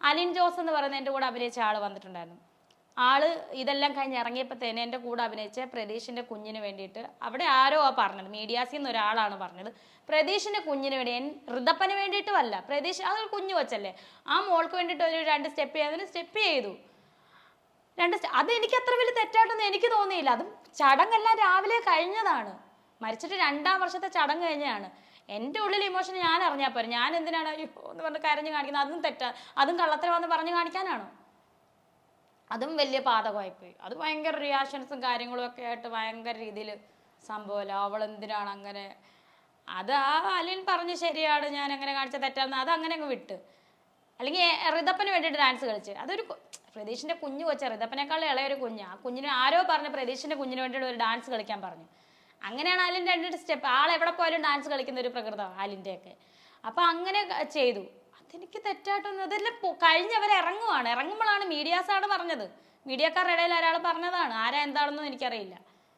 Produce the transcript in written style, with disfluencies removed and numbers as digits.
അലിൻ ജോസ് എന്ന് പറയുന്ന എൻ്റെ കൂടെ അഭിനയിച്ച ആൾ വന്നിട്ടുണ്ടായിരുന്നു. ആള് ഇതെല്ലാം കഴിഞ്ഞ് ഇറങ്ങിയപ്പോൾ തന്നെ എൻ്റെ കൂടെ അഭിനയിച്ച പ്രതീഷിൻ്റെ കുഞ്ഞിന് വേണ്ടിയിട്ട് അവിടെ ആരോ പറഞ്ഞത്, മീഡിയാസിൽ നിന്ന് ഒരാളാണ് പറഞ്ഞത്, പ്രതീഷിൻ്റെ കുഞ്ഞിന് വേണ്ടി, ഋതപ്പന് വേണ്ടിയിട്ടും അല്ല, പ്രതീഷ് അതൊരു കുഞ്ഞു കൊച്ചല്ലേ, ആ മോൾക്ക് വേണ്ടിയിട്ട് ഒരു 2 സ്റ്റെപ്പ് ചെയ്തതിന് സ്റ്റെപ്പ് ചെയ്തു. അത് എനിക്ക് അത്ര വലിയ തെറ്റായിട്ടൊന്നും എനിക്ക് തോന്നിയില്ല. അതും ചടങ്ങെല്ലാം രാവിലെ കഴിഞ്ഞതാണ്, മരിച്ചിട്ട് 2-ാം വർഷത്തെ ചടങ്ങ് കഴിഞ്ഞാണ്. എൻ്റെ ഉള്ളിൽ ഇമോഷൻ ഞാൻ അറിഞ്ഞാൽ പോരെ, ഞാൻ എന്തിനാണ് എന്ന് പറഞ്ഞ് കരഞ്ഞ് കാണിക്കുന്നത്? അതും തെറ്റാ, അതും കള്ളത്തരമാണെന്ന് പറഞ്ഞ് കാണിക്കാനാണോ? അതും വലിയ പാതകമായിപ്പോയി. അത് ഭയങ്കര റിയാക്ഷൻസും കാര്യങ്ങളും ഒക്കെ ആയിട്ട് ഭയങ്കര രീതിയിൽ സംഭവമല്ല. അവൾ എന്തിനാണ് അങ്ങനെ, അത് ആ അലിൻ പറഞ്ഞ് ശരിയാണ്, ഞാൻ അങ്ങനെ കാണിച്ച തെറ്റാണെന്ന് അത് അങ്ങനെ അങ്ങ് വിട്ട്. അല്ലെങ്കിൽ ഋതപ്പന് വേണ്ടിയിട്ട് ഡാൻസ് കളിച്ച്, അതൊരു പ്രതീഷിൻ്റെ കുഞ്ഞു കൊച്ച, ഋതപ്പനേക്കാൾ ഇളയൊരു കുഞ്ഞ്, ആ കുഞ്ഞിന് ആരോ പറഞ്ഞ് പ്രതീഷിൻ്റെ കുഞ്ഞിന് വേണ്ടിയിട്ട് ഒരു ഡാൻസ് കളിക്കാൻ പറഞ്ഞു. അങ്ങനെയാണ് ആലിൻ 2 സ്റ്റെപ്പ്, ആളെവിടെ പോയാലും ഡാൻസ് കളിക്കുന്ന ഒരു പ്രകൃതമാണ് ആലിൻ്റെയൊക്കെ. അപ്പം അങ്ങനെ ചെയ്തു. അതെനിക്ക് തെറ്റായിട്ടൊന്നും, അതെല്ലാം കഴിഞ്ഞവരെ ഇറങ്ങുമ്പോഴാണ് മീഡിയാസാണ് പറഞ്ഞത്, മീഡിയക്കാരുടെ ഇടയിൽ ഒരാൾ പറഞ്ഞതാണ്, ആരാ എന്താണെന്നും എനിക്കറിയില്ല.